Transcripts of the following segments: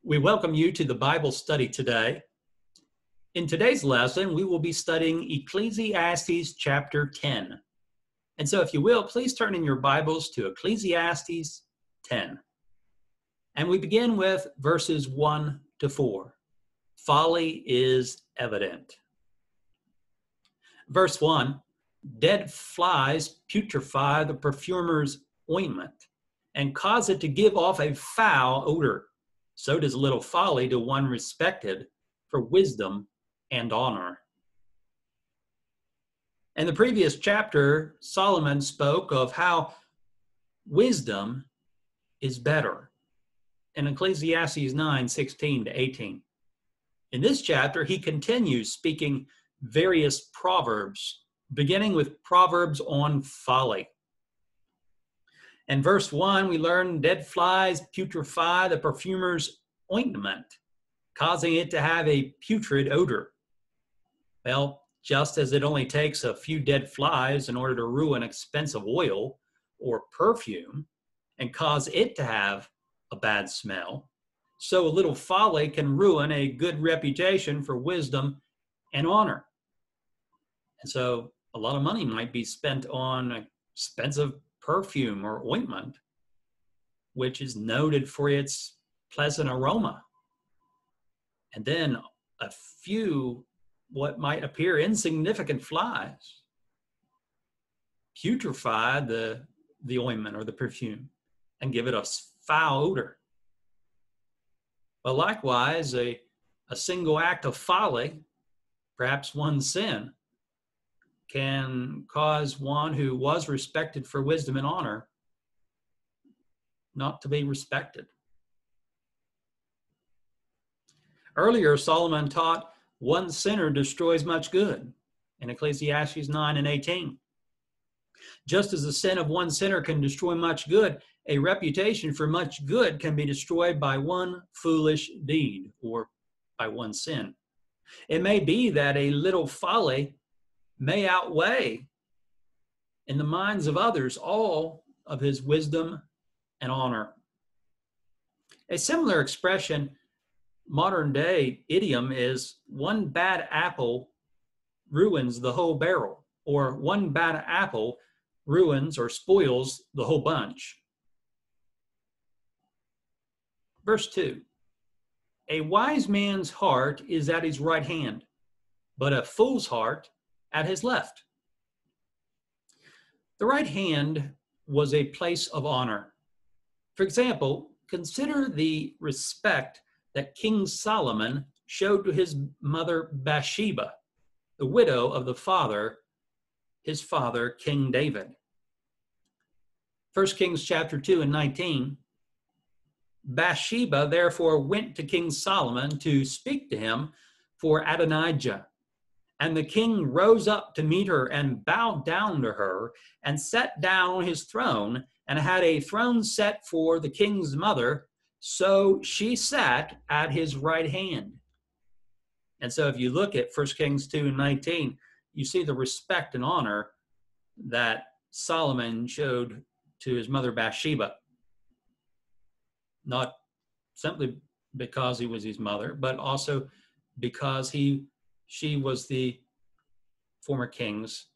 We welcome you to the Bible study today. In today's lesson, we will be studying Ecclesiastes chapter 10. And so if you will, please turn in your Bibles to Ecclesiastes 10. And we begin with verses 1 to 4. Folly is evident. Verse 1, dead flies putrefy the perfumer's ointment and cause it to give off a foul odor. So does little folly to one respected for wisdom and honor. In the previous chapter, Solomon spoke of how wisdom is better in Ecclesiastes 9:16 to 18. In this chapter, he continues speaking various proverbs, beginning with proverbs on folly. In verse 1, we learn dead flies putrefy the perfumer's ointment, causing it to have a putrid odor. Well, just as it only takes a few dead flies in order to ruin expensive oil or perfume and cause it to have a bad smell, so a little folly can ruin a good reputation for wisdom and honor. And so a lot of money might be spent on expensive perfume or ointment, which is noted for its pleasant aroma. And then a few what might appear insignificant flies putrefy the ointment or the perfume and give it a foul odor. But likewise, a single act of folly, perhaps one sin, can cause one who was respected for wisdom and honor not to be respected. Earlier, Solomon taught one sinner destroys much good in Ecclesiastes 9 and 18. Just as the sin of one sinner can destroy much good, a reputation for much good can be destroyed by one foolish deed or by one sin. It may be that a little folly may outweigh in the minds of others all of his wisdom and honor. A similar expression, modern day idiom, is one bad apple ruins the whole barrel, or one bad apple ruins or spoils the whole bunch. Verse 2, a wise man's heart is at his right hand, but a fool's heart at his left. The right hand was a place of honor. For example, consider the respect that King Solomon showed to his mother Bathsheba, the widow of his father, King David. 1 Kings chapter 2 and 19, Bathsheba therefore went to King Solomon to speak to him for Adonijah. And the king rose up to meet her and bowed down to her and sat down on his throne and had a throne set for the king's mother. So she sat at his right hand. And so if you look at 1 Kings 2 and 19, you see the respect and honor that Solomon showed to his mother Bathsheba. Not simply because he was his mother, but also because she was the former king's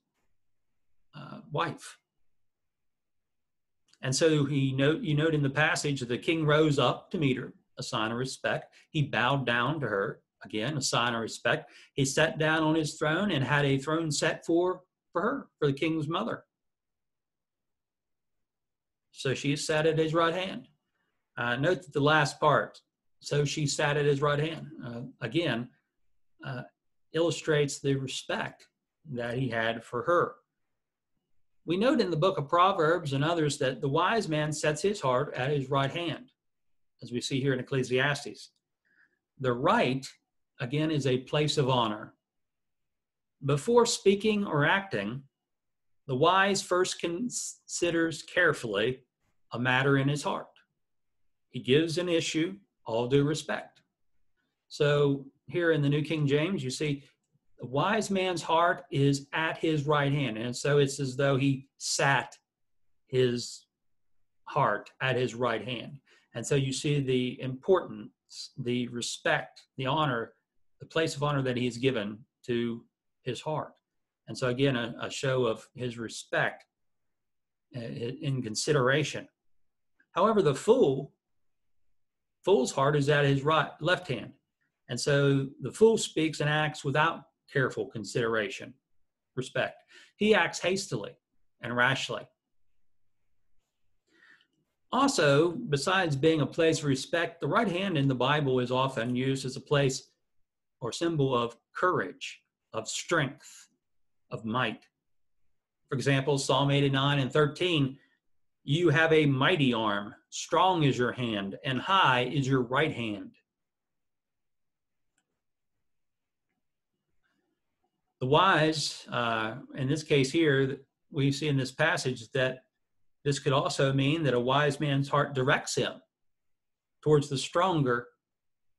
wife. And so you note in the passage that the king rose up to meet her, a sign of respect. He bowed down to her, again, a sign of respect. He sat down on his throne and had a throne set for her, for the king's mother. So she sat at his right hand. Note that the last part, so she sat at his right hand, again, illustrates the respect that he had for her. We note in the book of Proverbs and others that the wise man sets his heart at his right hand, as we see here in Ecclesiastes. The right, again, is a place of honor. Before speaking or acting, the wise first considers carefully a matter in his heart. He gives an issue all due respect. So here in the New King James, you see the wise man's heart is at his right hand. And so it's as though he sat his heart at his right hand. And so you see the importance the respect, the honor, the place of honor that he has given to his heart. And so again, a show of his respect in consideration. However, the fool's heart is at his left hand. And so the fool speaks and acts without careful consideration, respect. He acts hastily and rashly. Also, besides being a place of respect, the right hand in the Bible is often used as a place or symbol of courage, of strength, of might. For example, Psalm 89 and 13, you have a mighty arm, strong is your hand, and high is your right hand. The wise, in this case here, we see in this passage that this could also mean that a wise man's heart directs him towards the stronger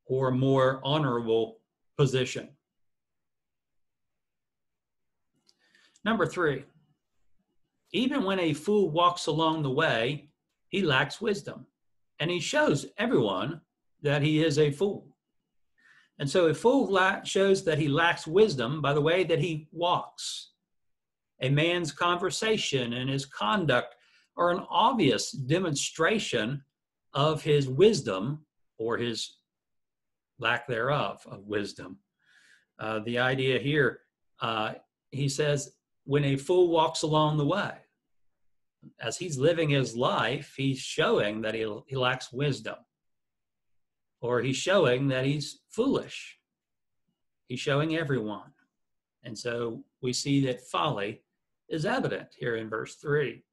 or more honorable position. Number 3, even when a fool walks along the way, he lacks wisdom, and he shows everyone that he is a fool. And so a fool shows that he lacks wisdom by the way that he walks. A man's conversation and his conduct are an obvious demonstration of his wisdom or his lack thereof of wisdom. The idea here, he says, when a fool walks along the way, as he's living his life, he's showing that he lacks wisdom, or he's showing that he's foolish. He's showing everyone. And so we see that folly is evident here in verse 3.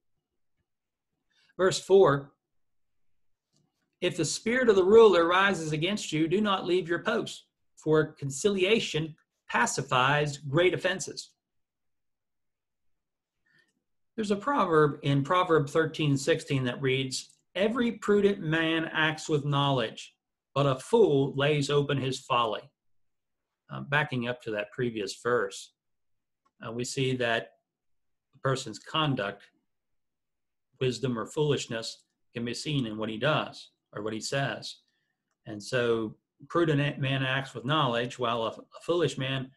Verse 4, if the spirit of the ruler rises against you, do not leave your post, for conciliation pacifies great offenses. There's a proverb in Proverb 13:16 that reads, every prudent man acts with knowledge, but a fool lays open his folly. Backing up to that previous verse, we see that a person's conduct, wisdom or foolishness, can be seen in what he does or what he says. And so prudent man acts with knowledge, while a foolish man,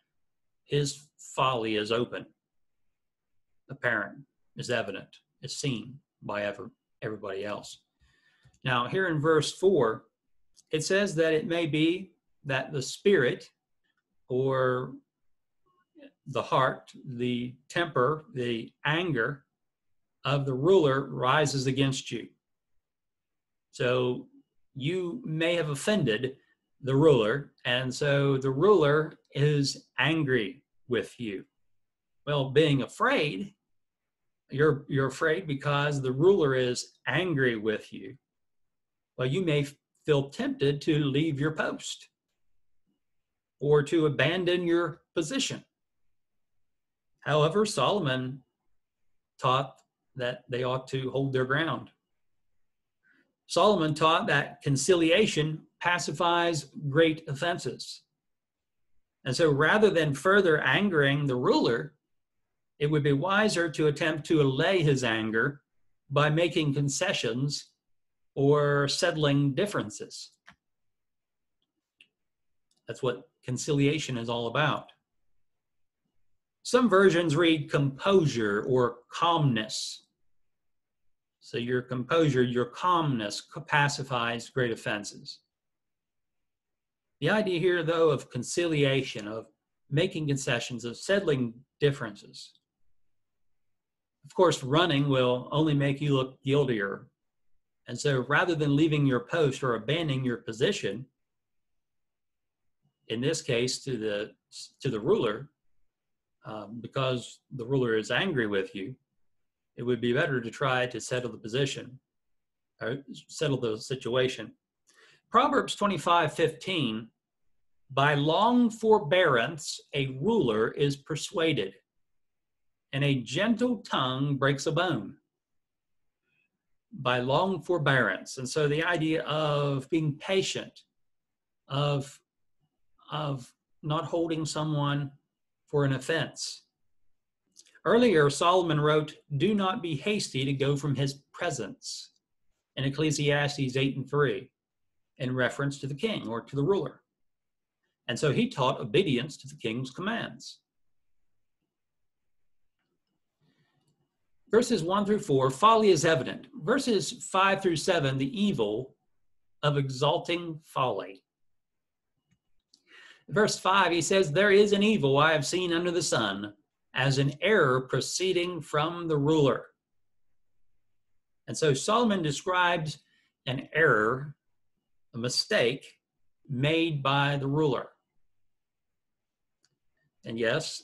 his folly is open, apparent, is evident, is seen by everybody else. Now here in verse 4, it says that it may be that the spirit or the heart, the temper, the anger of the ruler rises against you. So you may have offended the ruler, and so the ruler is angry with you. Well, being afraid, you're afraid because the ruler is angry with you. Well, you may feel tempted to leave your post or to abandon your position. However, Solomon taught that they ought to hold their ground. Solomon taught that conciliation pacifies great offenses. And so rather than further angering the ruler, it would be wiser to attempt to allay his anger by making concessions or settling differences. That's what conciliation is all about. Some versions read composure or calmness. So your composure, your calmness pacifies great offenses. The idea here, though, of conciliation, of making concessions, of settling differences. Of course, running will only make you look guiltier. And so rather than leaving your post or abandoning your position, in this case to the ruler, because the ruler is angry with you, it would be better to try to settle the position or settle the situation. Proverbs 25:15, by long forbearance a ruler is persuaded, and a gentle tongue breaks a bone. By long forbearance. And so the idea of being patient, of not holding someone for an offense. Earlier, Solomon wrote, do not be hasty to go from his presence in Ecclesiastes 8:3. in reference to the king or to the ruler. And so he taught obedience to the king's commands. Verses 1 through 4, folly is evident. Verses 5 through 7, the evil of exalting folly. Verse 5, he says, there is an evil I have seen under the sun, as an error proceeding from the ruler. And so Solomon describes an error, a mistake made by the ruler. And yes,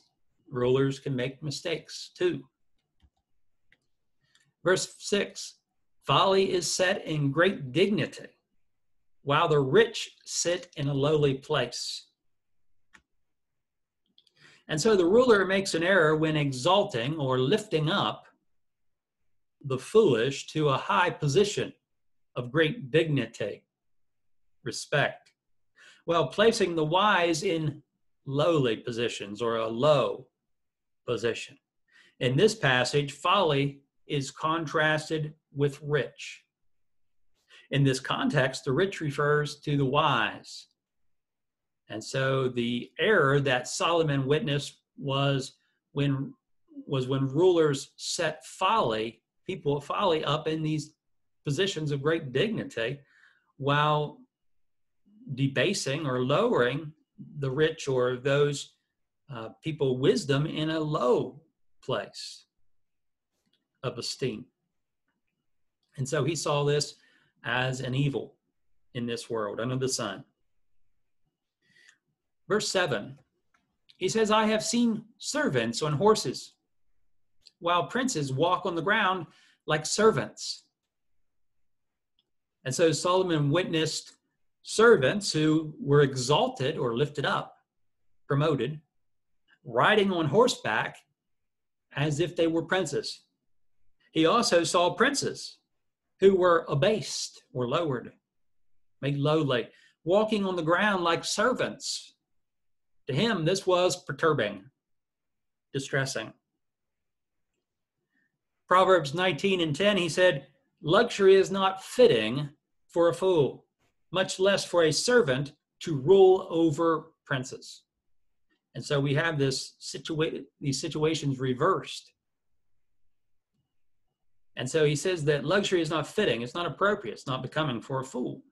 rulers can make mistakes too. Verse 6, folly is set in great dignity, while the rich sit in a lowly place. And so the ruler makes an error when exalting or lifting up the foolish to a high position of great dignity, respect, while placing the wise in lowly positions or a low position. In this passage, folly is contrasted with rich. In this context, the rich refers to the wise. And so the error that Solomon witnessed was when rulers set folly, people of folly, up in these positions of great dignity while debasing or lowering the rich or those people wisdom in a low place of esteem. And so he saw this as an evil in this world under the sun. Verse 7, he says, I have seen servants on horses, while princes walk on the ground like servants. And so Solomon witnessed servants who were exalted or lifted up, promoted, riding on horseback as if they were princes. He also saw princes who were abased or lowered, made lowly, walking on the ground like servants. To him, this was perturbing, distressing. Proverbs 19:10, he said, luxury is not fitting for a fool, much less for a servant to rule over princes. And so we have these situations reversed. And so he says that luxury is not fitting, it's not appropriate, it's not becoming for a fool,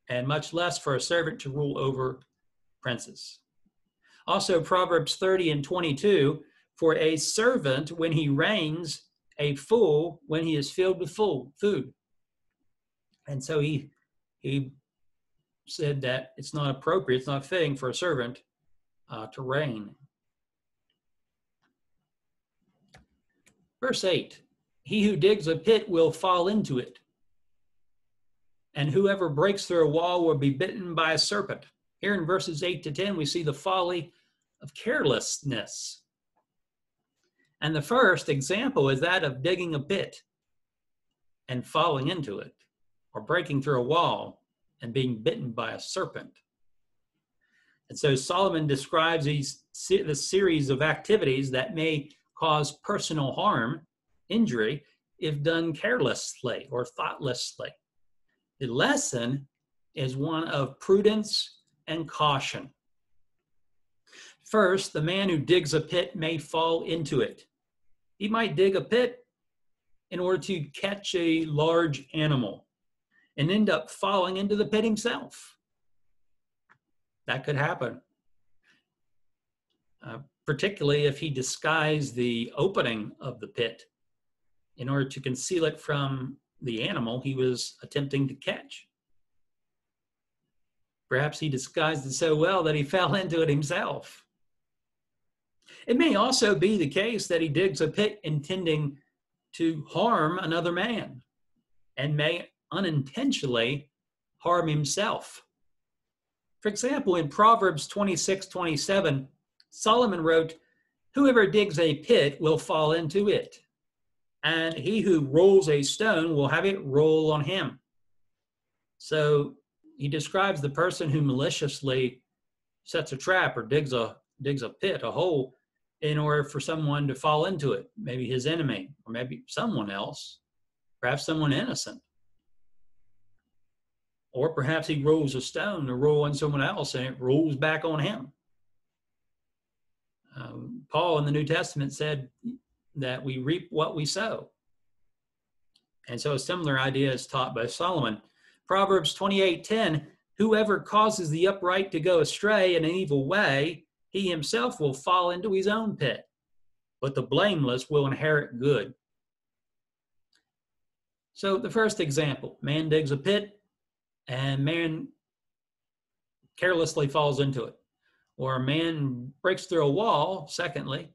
and much less for a servant to rule over princes. Also, Proverbs 30:22, for a servant when he reigns, a fool when he is filled with food. And so he said that it's not appropriate, it's not fitting for a servant to reign. Verse 8, he who digs a pit will fall into it, and whoever breaks through a wall will be bitten by a serpent. Here in verses 8 to 10, we see the folly of carelessness. And the first example is that of digging a pit and falling into it, or breaking through a wall and being bitten by a serpent. And so Solomon describes the series of activities that may cause personal harm, injury, if done carelessly or thoughtlessly. The lesson is one of prudence and caution. First, the man who digs a pit may fall into it. He might dig a pit in order to catch a large animal and end up falling into the pit himself. That could happen, particularly if he disguised the opening of the pit in order to conceal it from the animal he was attempting to catch. Perhaps he disguised it so well that he fell into it himself. It may also be the case that he digs a pit intending to harm another man and may unintentionally harm himself. For example, in Proverbs 26:27, Solomon wrote, whoever digs a pit will fall into it, and he who rolls a stone will have it roll on him. So he describes the person who maliciously sets a trap or digs a pit, a hole, in order for someone to fall into it, maybe his enemy, or maybe someone else, perhaps someone innocent. Or perhaps he rolls a stone to roll on someone else and it rolls back on him. Paul in the New Testament said that we reap what we sow. And so a similar idea is taught by Solomon. Proverbs 28:10, whoever causes the upright to go astray in an evil way, he himself will fall into his own pit, but the blameless will inherit good. So the first example, man digs a pit and man carelessly falls into it. Or a man breaks through a wall, secondly,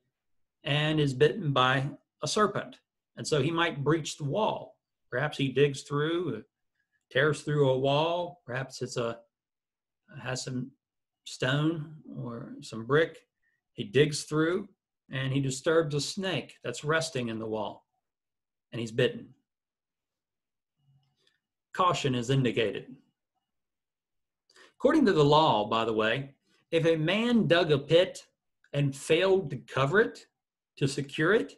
and is bitten by a serpent. And so he might breach the wall. Perhaps he digs through, tears through a wall. Perhaps has some stone or some brick. He digs through and he disturbs a snake that's resting in the wall, and he's bitten. Caution is indicated. According to the law, by the way, if a man dug a pit and failed to cover it, to secure it,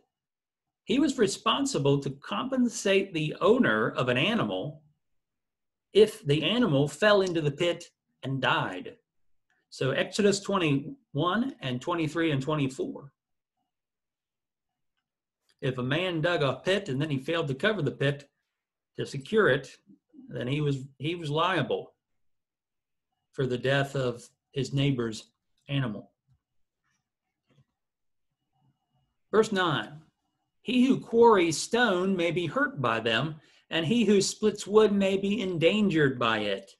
he was responsible to compensate the owner of an animal if the animal fell into the pit and died. So Exodus 21 and 23 and 24. If a man dug a pit and then he failed to cover the pit to secure it, then he was liable for the death of his neighbor's animal. Verse 9, he who quarries stone may be hurt by them, and he who splits wood may be endangered by it.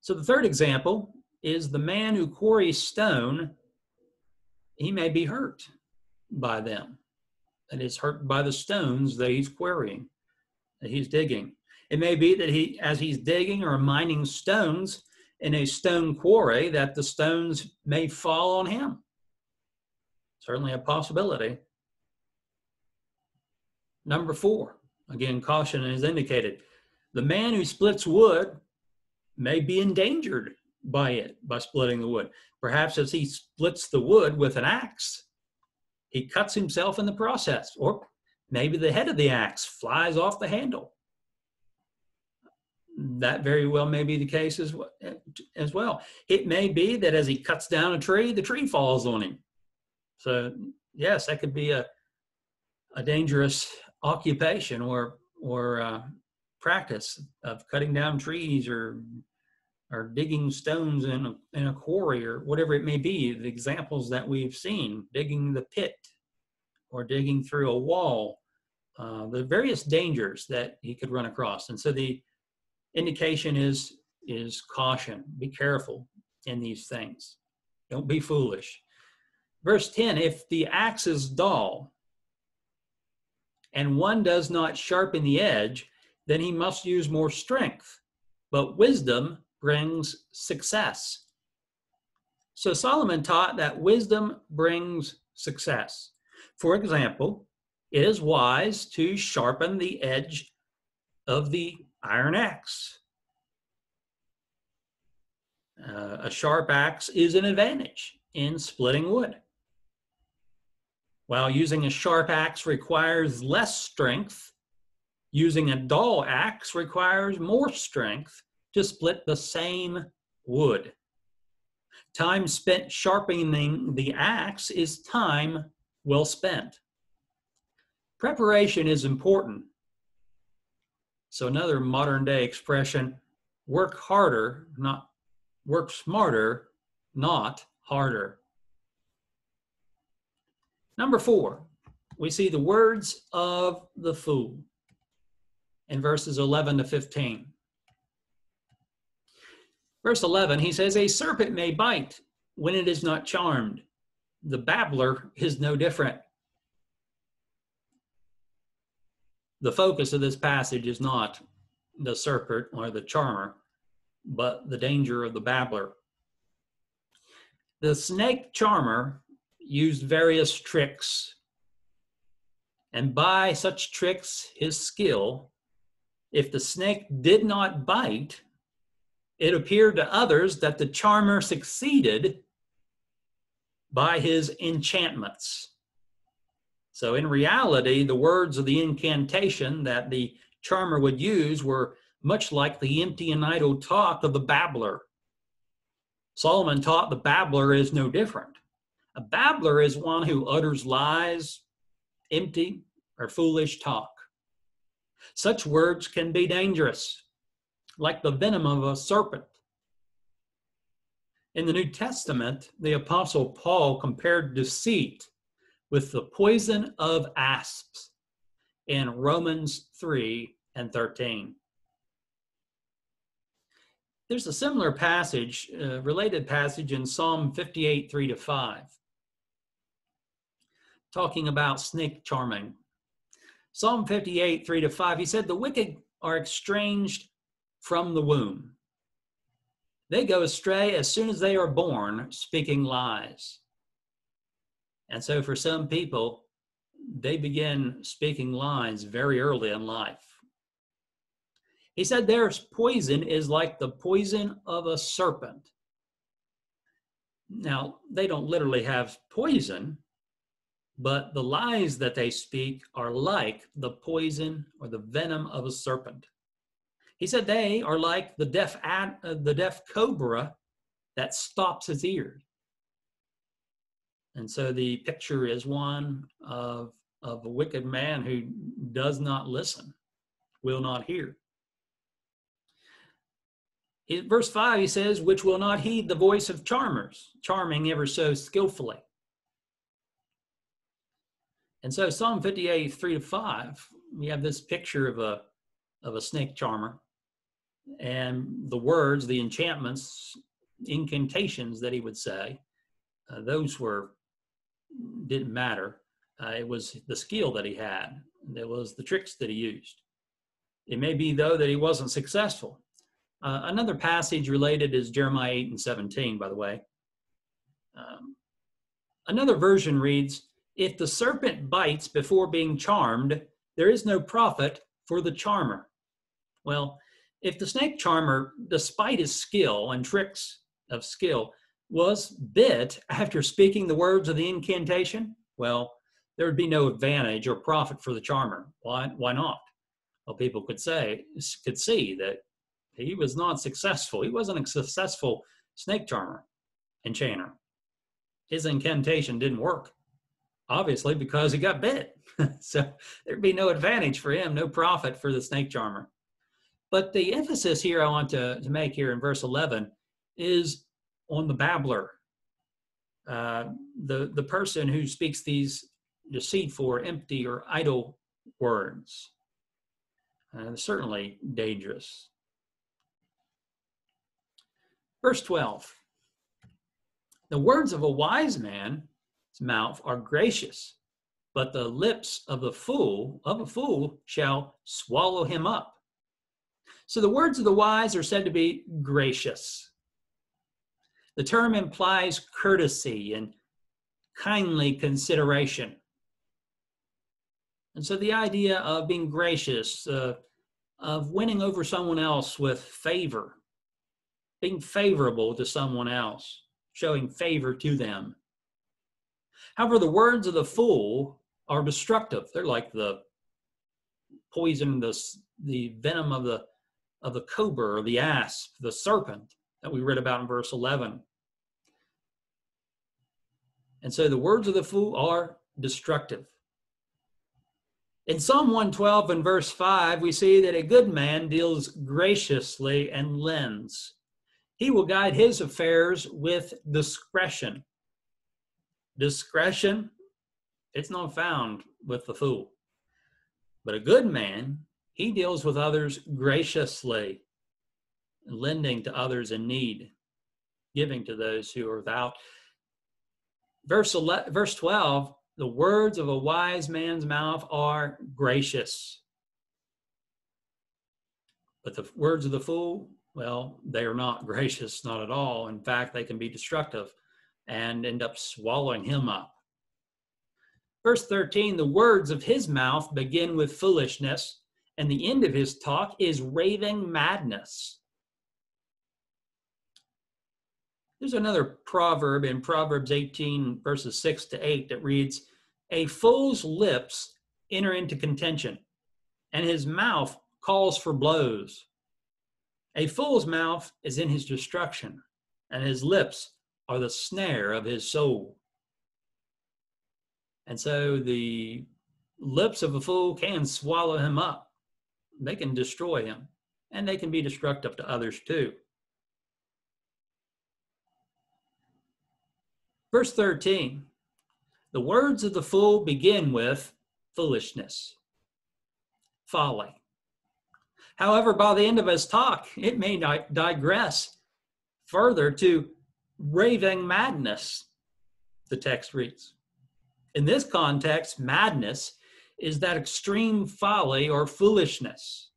So the third example is the man who quarries stone, he may be hurt by them. That is, hurt by the stones that he's quarrying, that he's digging. It may be that as he's digging or mining stones in a stone quarry, that the stones may fall on him. Certainly a possibility. Number 4, again, caution is indicated. The man who splits wood may be endangered by splitting the wood. Perhaps as he splits the wood with an axe, he cuts himself in the process, or maybe the head of the axe flies off the handle. That very well may be the case as well. It may be that as he cuts down a tree, the tree falls on him. So yes, that could be a dangerous occupation or practice of cutting down trees or digging stones in a quarry or whatever it may be. The examples that we've seen, digging the pit or digging through a wall, the various dangers that he could run across. And so the indication is caution. Be careful in these things. Don't be foolish. Verse 10, if the axe is dull and one does not sharpen the edge, then he must use more strength. But wisdom brings success. So Solomon taught that wisdom brings success. For example, it is wise to sharpen the edge of the iron axe. A sharp axe is an advantage in splitting wood. While using a sharp axe requires less strength, using a dull axe requires more strength to split the same wood. Time spent sharpening the axe is time well spent. Preparation is important. So another modern day expression, work smarter, not harder. Number 4, we see the words of the fool in verses 11 to 15. Verse 11, he says, a serpent may bite when it is not charmed. The babbler is no different. The focus of this passage is not the serpent or the charmer, but the danger of the babbler. The snake charmer used various tricks, and by such tricks, his skill, if the snake did not bite, it appeared to others that the charmer succeeded by his enchantments. So in reality, the words of the incantation that the charmer would use were much like the empty and idle talk of the babbler. Solomon taught the babbler is no different. A babbler is one who utters lies, empty, or foolish talk. Such words can be dangerous, like the venom of a serpent. In the New Testament, the Apostle Paul compared deceit with the poison of asps in Romans 3 and 13. There's a similar passage, related passage in Psalm 58, 3-5, talking about snake charming. Psalm 58, 3-5, he said, the wicked are estranged from the womb. They go astray as soon as they are born, speaking lies. And so for some people, they begin speaking lies very early in life. He said their poison is like the poison of a serpent. Now, they don't literally have poison, but the lies that they speak are like the poison or the venom of a serpent. He said they are like the deaf cobra that stops its ears. And so the picture is one of a wicked man who does not listen, will not hear. In verse 5, he says, which will not heed the voice of charmers, charming ever so skillfully. And so Psalm 58, 3-5, we have this picture of a snake charmer. And the words, the enchantments, incantations that he would say, those didn't matter. It was the skill that he had. It was the tricks that he used. It may be, though, that he wasn't successful. Another passage related is Jeremiah 8 and 17, by the way. Another version reads, if the serpent bites before being charmed, there is no profit for the charmer. Well, if the snake charmer, despite his skill and tricks of skill, was bit after speaking the words of the incantation, well, there would be no advantage or profit for the charmer. Why not? Well, people could see that he was not successful. He wasn't a successful snake charmer, enchanter. His incantation didn't work, obviously, because he got bit. So there'd be no advantage for him, no profit for the snake charmer. But the emphasis here I want to make here in verse 11 is on the babbler, the person who speaks these deceitful or empty or idle words. Certainly dangerous. Verse 12, the words of a wise man's mouth are gracious, but the lips of a fool shall swallow him up. So the words of the wise are said to be gracious. The term implies courtesy and kindly consideration. And so the idea of being gracious, of winning over someone else with favor, being favorable to someone else, showing favor to them. However, the words of the fool are destructive. They're like the poison, the venom of the cobra or the asp, the serpent that we read about in verse 11. And so the words of the fool are destructive. In Psalm 112 and verse 5, we see that a good man deals graciously and lends. He will guide his affairs with discretion. Discretion, it's not found with the fool. But a good man, he deals with others graciously, lending to others in need, giving to those who are without. Verse 12, the words of a wise man's mouth are gracious. But the words of the fool, well, they are not gracious, not at all. In fact, they can be destructive and end up swallowing him up. Verse 13, the words of his mouth begin with foolishness, and the end of his talk is raving madness. There's another proverb in Proverbs 18, verses 6-8 that reads, a fool's lips enter into contention, and his mouth calls for blows. A fool's mouth is in his destruction, and his lips are the snare of his soul. And so the lips of a fool can swallow him up. They can destroy him, and they can be destructive to others too. Verse 13, the words of the fool begin with foolishness, folly. However, by the end of his talk, it may not digress further to raving madness, the text reads. In this context, madness is that extreme folly or foolishness.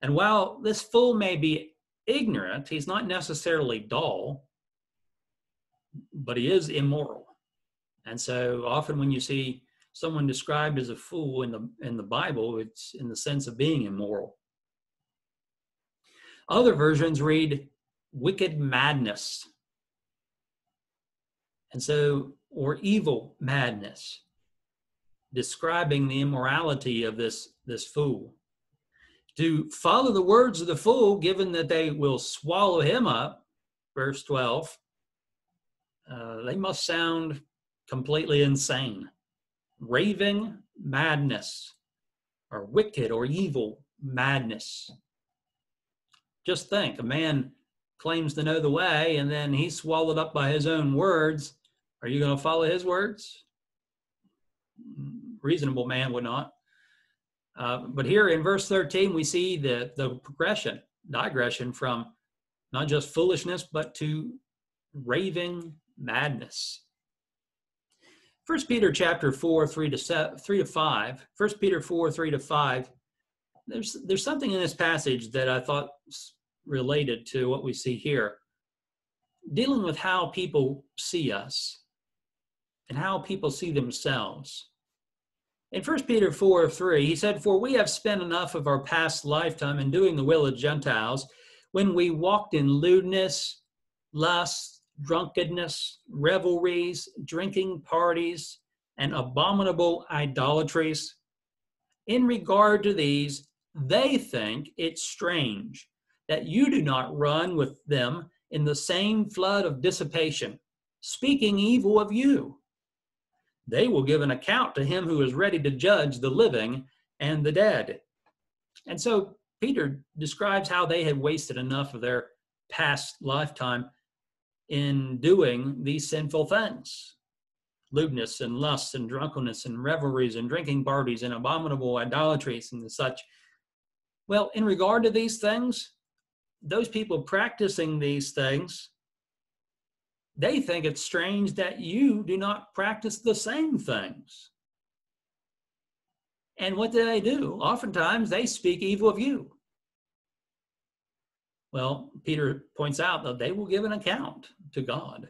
And while this fool may be ignorant, he's not necessarily dull, but he is immoral. And so often when you see someone described as a fool in the Bible, it's in the sense of being immoral. Other versions read wicked madness. And so, or evil madness, describing the immorality of this fool. To follow the words of the fool, given that they will swallow him up, verse 12, they must sound completely insane. Raving madness, or wicked or evil madness. Just think, a man claims to know the way, and then he's swallowed up by his own words. Are you going to follow his words? Reasonable man would not. But here in verse 13, we see the digression from not just foolishness, but to raving madness. 1 Peter chapter 4, 3 to 5. 1 Peter 4, 3 to 5. There's something in this passage that I thought related to what we see here, dealing with how people see us and how people see themselves. In 1 Peter 4, 3, he said, "For we have spent enough of our past lifetime in doing the will of Gentiles, when we walked in lewdness, lust, drunkenness, revelries, drinking parties, and abominable idolatries. In regard to these, they think it strange that you do not run with them in the same flood of dissipation, speaking evil of you. They will give an account to him who is ready to judge the living and the dead." And so Peter describes how they had wasted enough of their past lifetime in doing these sinful things. Lewdness and lust and drunkenness and revelries and drinking parties and abominable idolatries and such. Well, in regard to these things, those people practicing these things, they think it's strange that you do not practice the same things. And what do they do? Oftentimes, they speak evil of you. Well, Peter points out that they will give an account to God.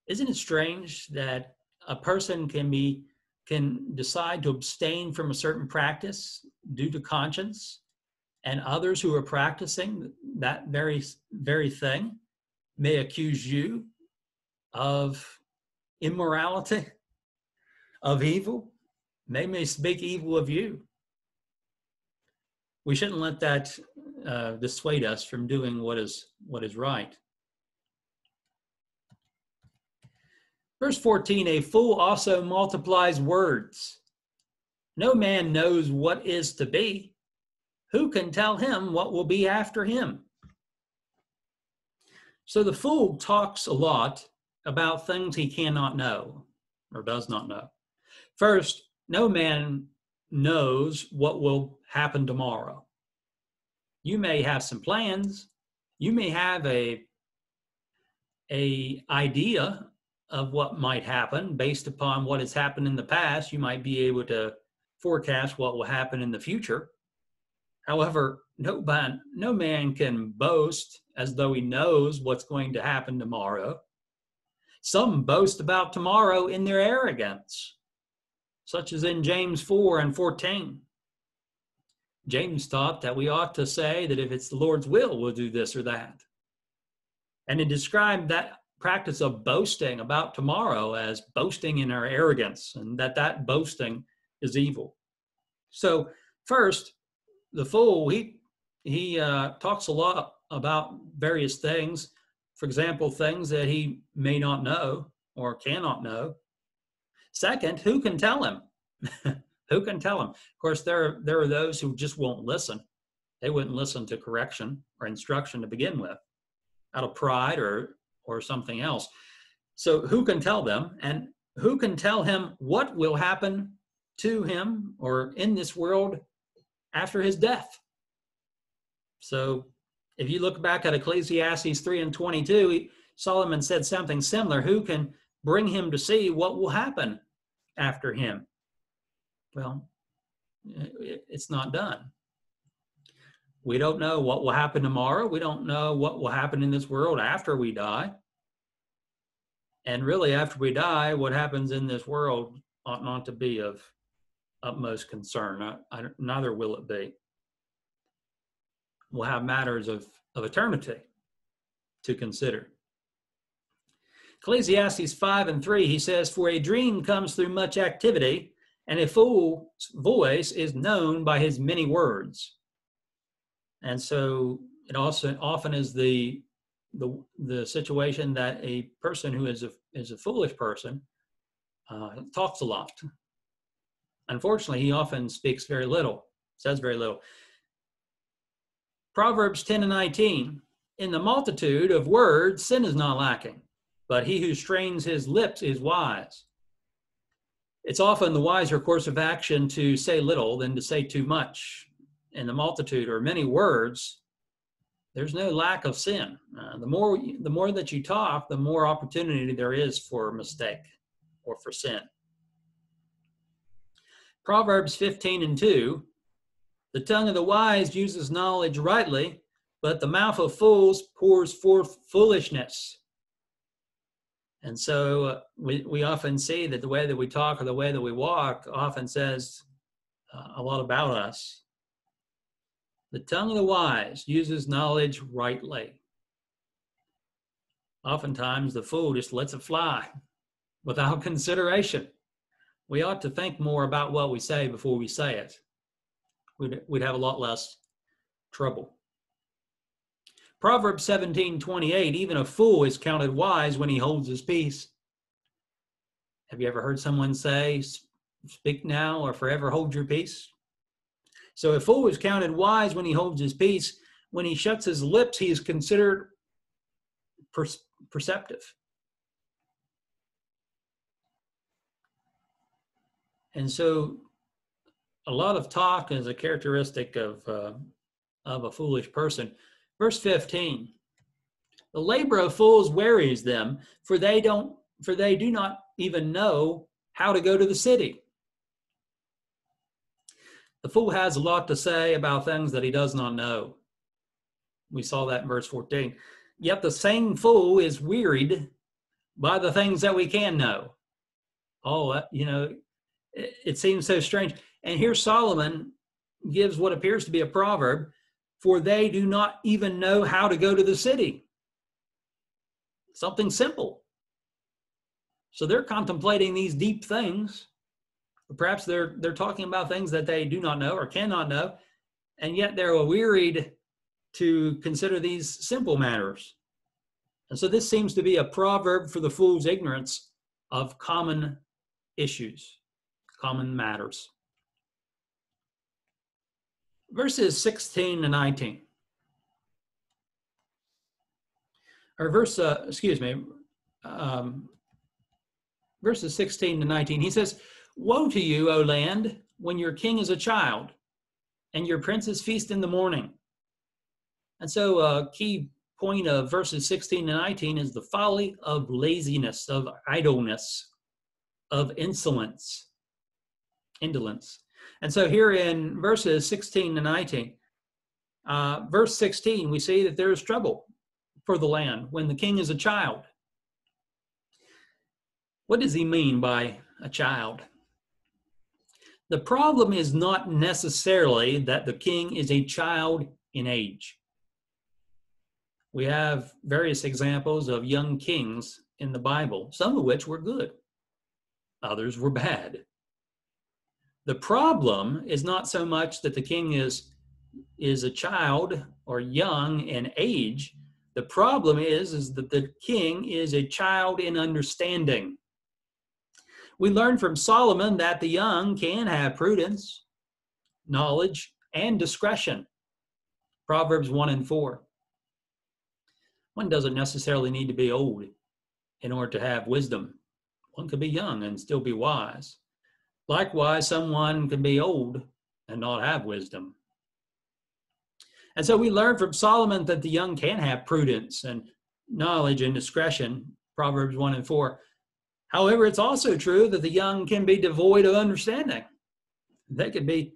Isn't it strange that a person can decide to abstain from a certain practice due to conscience, and others who are practicing that very thing may accuse you of immorality, of evil? They may speak evil of you. We shouldn't let that dissuade us from doing what is right. Verse 14, a fool also multiplies words. No man knows what is to be. Who can tell him what will be after him? So the fool talks a lot about things he cannot know or does not know. First, no man knows what will happen tomorrow. You may have some plans. You may have a idea of what might happen based upon what has happened in the past. You might be able to forecast what will happen in the future. However, no man can boast as though he knows what's going to happen tomorrow. Some boast about tomorrow in their arrogance, such as in James 4 and 14. James taught that we ought to say that if it's the Lord's will, we'll do this or that. And he described that practice of boasting about tomorrow as boasting in our arrogance, and that boasting is evil. So first, the fool, he talks a lot about various things. For example, things that he may not know or cannot know. Second, who can tell him? Who can tell him? Of course, there are those who just won't listen. They wouldn't listen to correction or instruction to begin with, out of pride or something else. So who can tell them? And who can tell him what will happen to him or in this world after his death? So if you look back at Ecclesiastes 3:22, Solomon said something similar. Who can bring him to see what will happen after him? Well, it's not done. We don't know what will happen tomorrow. We don't know what will happen in this world after we die. And really, after we die, what happens in this world ought not to be of utmost concern. Neither will it be. We'll have matters of eternity to consider. Ecclesiastes 5:3, he says, "For a dream comes through much activity, and a fool's voice is known by his many words." And so it also often is the situation that a person who is a foolish person talks a lot. Unfortunately, he often speaks very little, says very little. Proverbs 10:19, "In the multitude of words, sin is not lacking, but he who strains his lips is wise." It's often the wiser course of action to say little than to say too much. In the multitude or many words, there's no lack of sin. The more that you talk, the more opportunity there is for mistake or for sin. Proverbs 15:2, "The tongue of the wise uses knowledge rightly, but the mouth of fools pours forth foolishness." And so we often see that the way that we talk or the way that we walk often says a lot about us. The tongue of the wise uses knowledge rightly. Oftentimes, the fool just lets it fly without consideration. We ought to think more about what we say before we say it. We'd have a lot less trouble. Proverbs 17:28, "Even a fool is counted wise when he holds his peace." Have you ever heard someone say, "Speak now or forever hold your peace"? So a fool is counted wise when he holds his peace. When he shuts his lips, he is considered perceptive. And so a lot of talk is a characteristic of a foolish person. Verse 15, "The labor of fools wearies them, for they do not even know how to go to the city." The fool has a lot to say about things that he does not know. We saw that in verse 14. Yet the same fool is wearied by the things that we can know. It seems so strange. And here Solomon gives what appears to be a proverb, "For they do not even know how to go to the city." Something simple. So they're contemplating these deep things. Perhaps they're talking about things that they do not know or cannot know, and yet they're wearied to consider these simple matters. And so this seems to be a proverb for the fool's ignorance of common issues, common matters. Verses 16 to 19. Or verses 16 to 19. He says, "Woe to you, O land, when your king is a child, and your princes feast in the morning." And so a key point of verses 16 to 19 is the folly of laziness, of idleness, of indolence. And so here in verses 16 to 19, verse 16, we see that there is trouble for the land when the king is a child. What does he mean by a child? The problem is not necessarily that the king is a child in age. We have various examples of young kings in the Bible, some of which were good, others were bad. The problem is not so much that the king is is a child or young in age. The problem is that the king is a child in understanding. We learn from Solomon that the young can have prudence, knowledge, and discretion. Proverbs 1 and 4. One doesn't necessarily need to be old in order to have wisdom. One could be young and still be wise. Likewise, someone can be old and not have wisdom. And so we learn from Solomon that the young can have prudence and knowledge and discretion, Proverbs 1 and 4. However, it's also true that the young can be devoid of understanding. They could be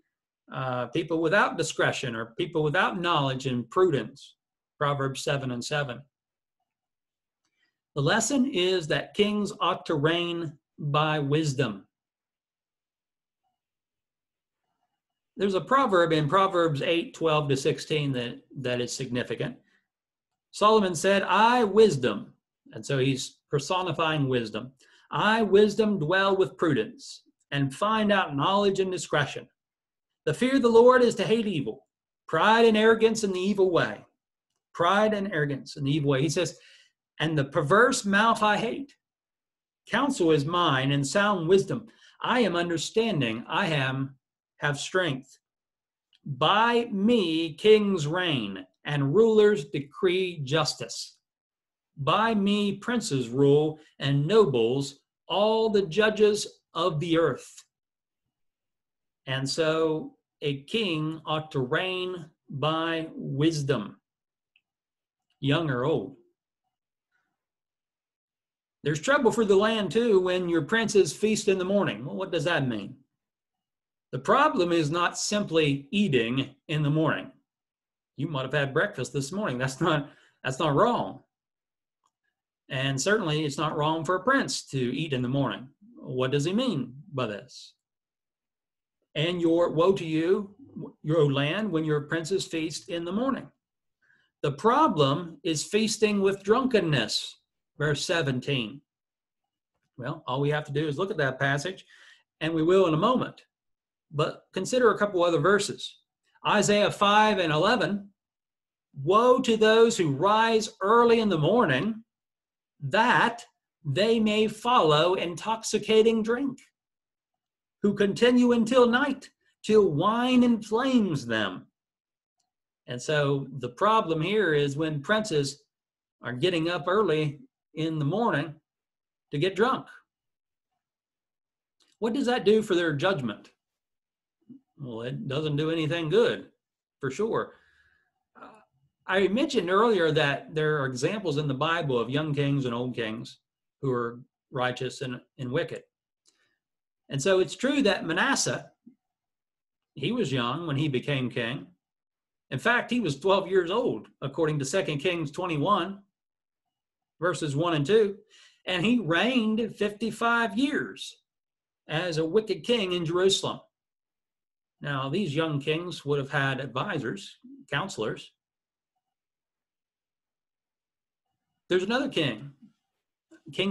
people without discretion or people without knowledge and prudence, Proverbs 7 and 7. The lesson is that kings ought to reign by wisdom. There's a proverb in Proverbs 8, 12 to 16 that is significant. Solomon said, I, wisdom, and so he's personifying wisdom, I, wisdom, dwell with prudence and find out knowledge and discretion. The fear of the Lord is to hate evil, pride and arrogance in the evil way. Pride and arrogance in the evil way. He says, and the perverse mouth I hate. Counsel is mine and sound wisdom. I am understanding. I have strength. By me kings reign and rulers decree justice. By me princes rule and nobles, all the judges of the earth. And so a king ought to reign by wisdom, young or old. There's trouble for the land too when your princes feast in the morning. Well, what does that mean? The problem is not simply eating in the morning. You might have had breakfast this morning. That's not wrong. And certainly it's not wrong for a prince to eat in the morning. What does he mean by this? And woe to you, your land, when your princes feast in the morning. The problem is feasting with drunkenness, verse 17. Well, all we have to do is look at that passage, and we will in a moment. But consider a couple other verses. Isaiah 5 and 11, woe to those who rise early in the morning, that they may follow intoxicating drink, who continue until night, till wine inflames them. And so the problem here is when princes are getting up early in the morning to get drunk. What does that do for their judgment? Well, it doesn't do anything good, for sure. I mentioned earlier that there are examples in the Bible of young kings and old kings who are righteous and wicked. And so it's true that Manasseh, he was young when he became king. In fact, he was 12 years old, according to 2 Kings 21, verses 1 and 2. And he reigned 55 years as a wicked king in Jerusalem. Now, these young kings would have had advisors, counselors. There's another king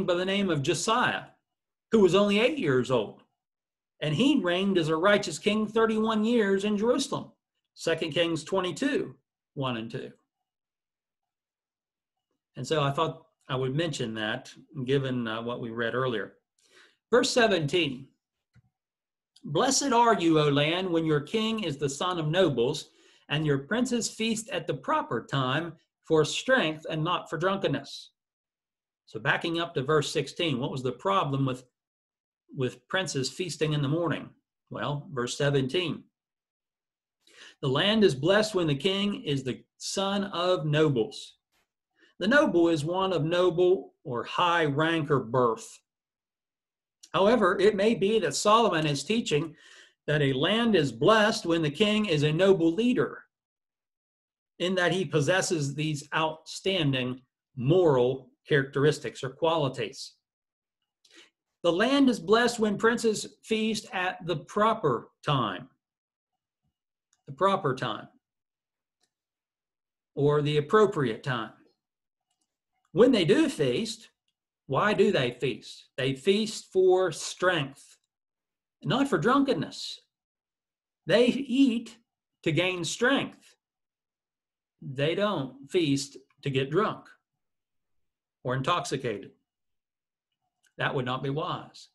by the name of Josiah, who was only 8 years old. And he reigned as a righteous king 31 years in Jerusalem. 2 Kings 22, 1 and 2. And so I thought I would mention that, given what we read earlier. Verse 17. Blessed are you, O land, when your king is the son of nobles, and your princes feast at the proper time for strength and not for drunkenness. So backing up to verse 16, what was the problem with princes feasting in the morning? Well, verse 17. The land is blessed when the king is the son of nobles. The noble is one of noble or high rank or birth. However, it may be that Solomon is teaching that a land is blessed when the king is a noble leader, in that he possesses these outstanding moral characteristics or qualities. The land is blessed when princes feast at the proper time. The proper time. Or the appropriate time. When they do feast, why do they feast? They feast for strength, not for drunkenness. They eat to gain strength. They don't feast to get drunk or intoxicated. That would not be wise.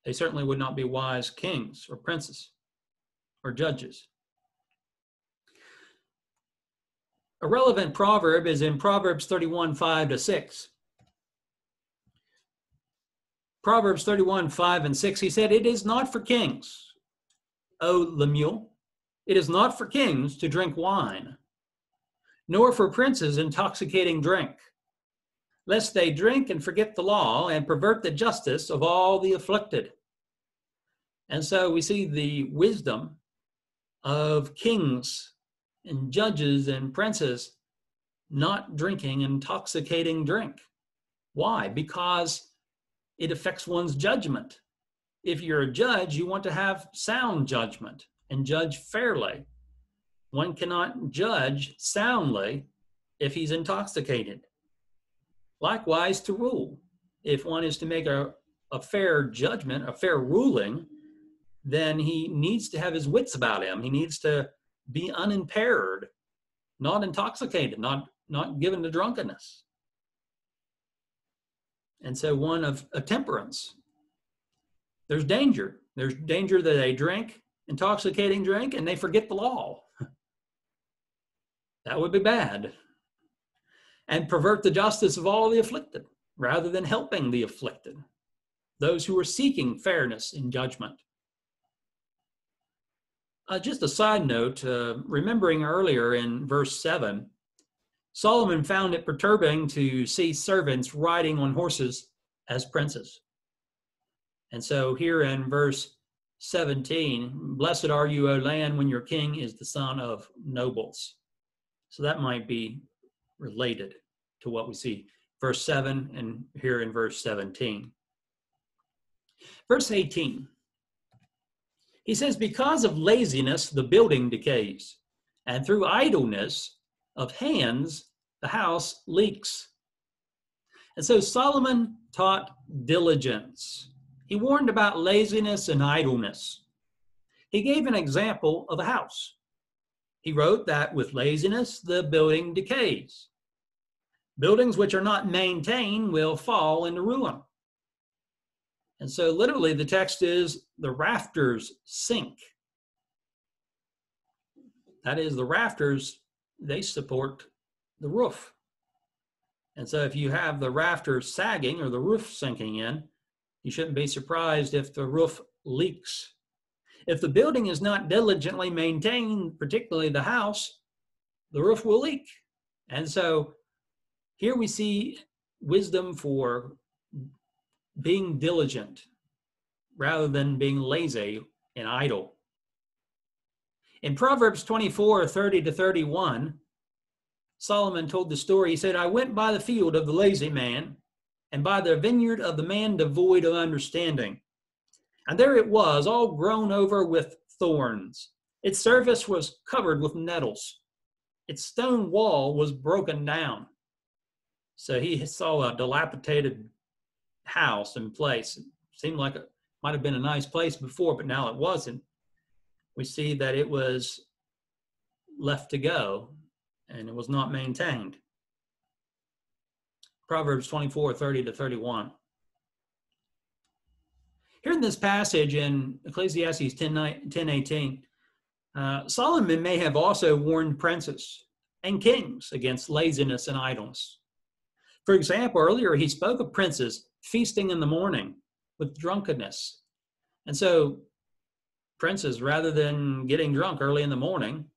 They certainly would not be wise kings or princes or judges. A relevant proverb is in Proverbs 31, 5-6. Proverbs 31, 5 and 6, he said, "It is not for kings, O Lemuel, it is not for kings to drink wine, nor for princes intoxicating drink, lest they drink and forget the law and pervert the justice of all the afflicted." And so we see the wisdom of kings and judges and princes not drinking intoxicating drink. Why? Because it affects one's judgment. If you're a judge, you want to have sound judgment and judge fairly. One cannot judge soundly if he's intoxicated. Likewise, to rule. If one is to make a fair judgment, a fair ruling, then he needs to have his wits about him. He needs to be unimpaired, not intoxicated, not given to drunkenness. And so one of a temperance. There's danger. There's danger that they drink intoxicating drink and they forget the law. That would be bad. And pervert the justice of all the afflicted, rather than helping the afflicted, those who are seeking fairness in judgment. Just a side note, remembering earlier in verse 7, Solomon found it perturbing to see servants riding on horses as princes. And so here in verse 17, "Blessed are you, O land, when your king is the son of nobles." So that might be related to what we see verse 7 and here in verse 17. Verse 18, he says, "Because of laziness, the building decays, and through idleness of hands, the house leaks." And so Solomon taught diligence. He warned about laziness and idleness. He gave an example of a house. He wrote that with laziness, the building decays. Buildings which are not maintained will fall into ruin. And so literally the text is, the rafters sink. That is, the rafters, they support the roof. And so if you have the rafters sagging or the roof sinking in, you shouldn't be surprised if the roof leaks. If the building is not diligently maintained, particularly the house, the roof will leak. And so here we see wisdom for being diligent rather than being lazy and idle. In Proverbs 24, 30-31, Solomon told the story. He said, "I went by the field of the lazy man and by the vineyard of the man devoid of understanding. And there it was, all grown over with thorns. Its surface was covered with nettles. Its stone wall was broken down." So he saw a dilapidated house in place. It seemed like it might have been a nice place before, but now it wasn't. We see that it was left to go and it was not maintained. Proverbs 24, 30-31. Here in this passage in Ecclesiastes 10:18, Solomon may have also warned princes and kings against laziness and idleness. For example, earlier he spoke of princes feasting in the morning with drunkenness. And so princes, rather than getting drunk early in the morning,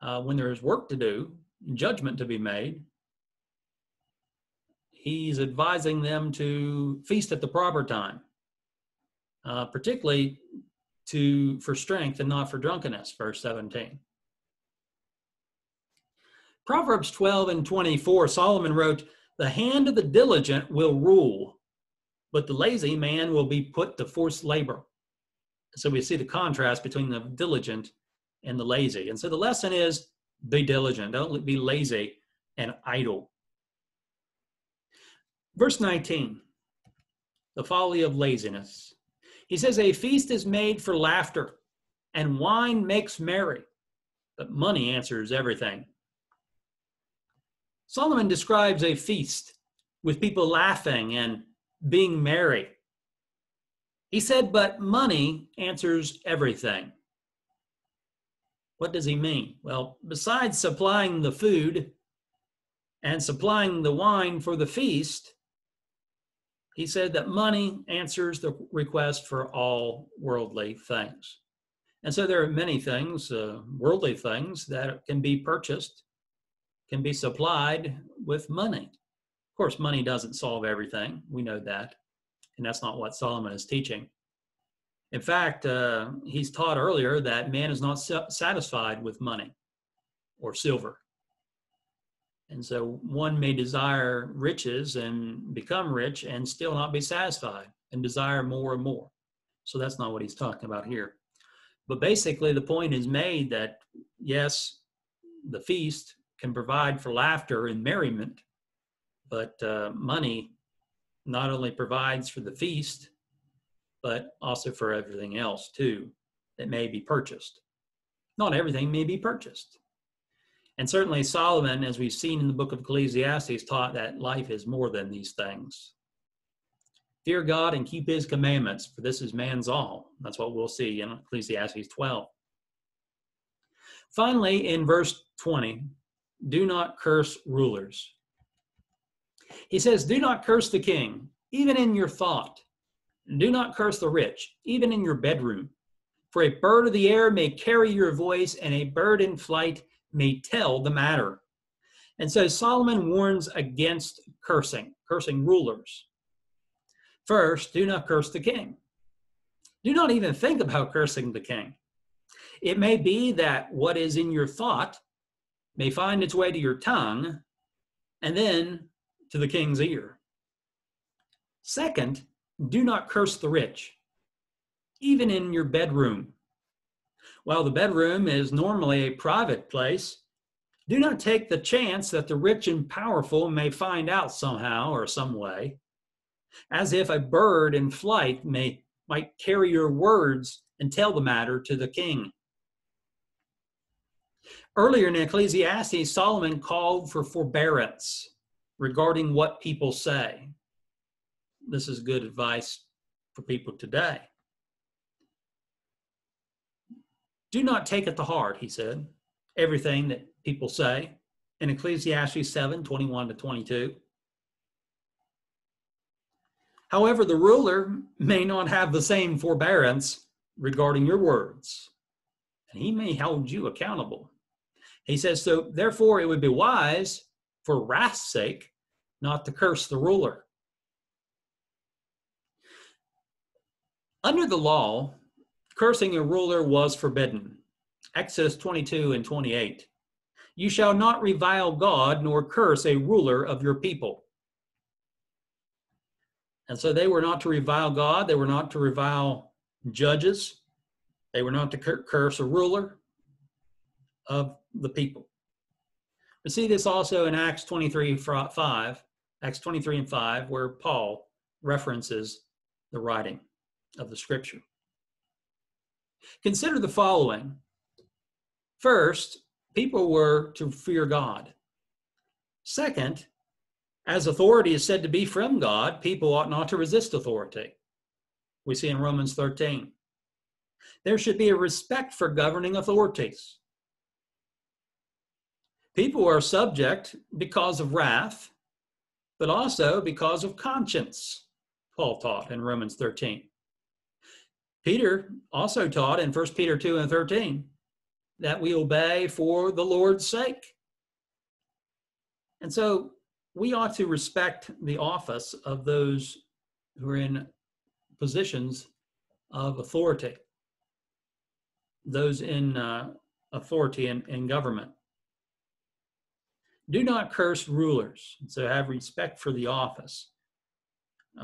when there's work to do, judgment to be made, he's advising them to feast at the proper time, particularly for strength and not for drunkenness, verse 17. Proverbs 12:24, Solomon wrote, "The hand of the diligent will rule, but the lazy man will be put to forced labor." So we see the contrast between the diligent and the lazy. And so the lesson is, be diligent. Don't be lazy and idle. Verse 19, the folly of laziness. He says, "A feast is made for laughter, and wine makes merry, but money answers everything. Solomon describes a feast with people laughing and being merry. He said, but money answers everything. What does he mean? Well, besides supplying the food and supplying the wine for the feast, he said that money answers the request for all worldly things. And so there are many things, worldly things, that can be purchased, can be supplied with money. Of course, money doesn't solve everything. We know that. And that's not what Solomon is teaching. In fact, he's taught earlier that man is not satisfied with money or silver. And so one may desire riches and become rich and still not be satisfied and desire more and more. So that's not what he's talking about here. But basically, the point is made that, yes, the feast can provide for laughter and merriment, but money not only provides for the feast, but also for everything else, too, that may be purchased. Not everything may be purchased. And certainly Solomon, as we've seen in the book of Ecclesiastes, taught that life is more than these things. Fear God and keep his commandments, for this is man's all. That's what we'll see in Ecclesiastes 12. Finally, in verse 20, do not curse rulers. He says, do not curse the king, even in your thought. Do not curse the rich, even in your bedroom. For a bird of the air may carry your voice, and a bird in flight may tell the matter. And so Solomon warns against cursing rulers. First, do not curse the king. Do not even think about cursing the king. It may be that what is in your thought may find its way to your tongue and then to the king's ear. Second, do not curse the rich, even in your bedroom. While the bedroom is normally a private place, do not take the chance that the rich and powerful may find out somehow or some way, as if a bird in flight might carry your words and tell the matter to the king. Earlier in Ecclesiastes, Solomon called for forbearance regarding what people say. This is good advice for people today. Do not take it to heart, he said, everything that people say in Ecclesiastes 7, 21 to 22. However, the ruler may not have the same forbearance regarding your words, and he may hold you accountable. He says, so therefore it would be wise, for wrath's sake, not to curse the ruler. Under the law, cursing a ruler was forbidden. Exodus 22 and 28. You shall not revile God nor curse a ruler of your people. And so they were not to revile God. They were not to revile judges. They were not to curse a ruler of the people. We see this also in Acts 23 and 5, where Paul references the writing of the scripture. Consider the following. First, people were to fear God. Second, as authority is said to be from God, people ought not to resist authority. We see in Romans 13. There should be a respect for governing authorities. People are subject because of wrath, but also because of conscience, Paul taught in Romans 13. Peter also taught in 1 Peter 2 and 13 that we obey for the Lord's sake. And so we ought to respect the office of those who are in positions of authority, those in authority in government. Do not curse rulers, so have respect for the office.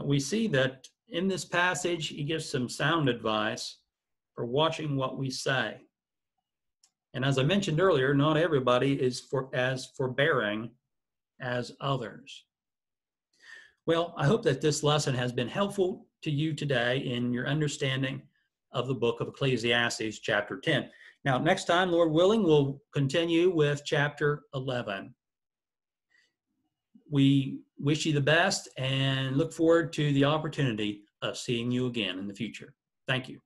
We see that in this passage, he gives some sound advice for watching what we say. And as I mentioned earlier, not everybody is as forbearing as others. Well, I hope that this lesson has been helpful to you today in your understanding of the book of Ecclesiastes, chapter 10. Now, next time, Lord willing, we'll continue with chapter 11. We wish you the best and look forward to the opportunity of seeing you again in the future. Thank you.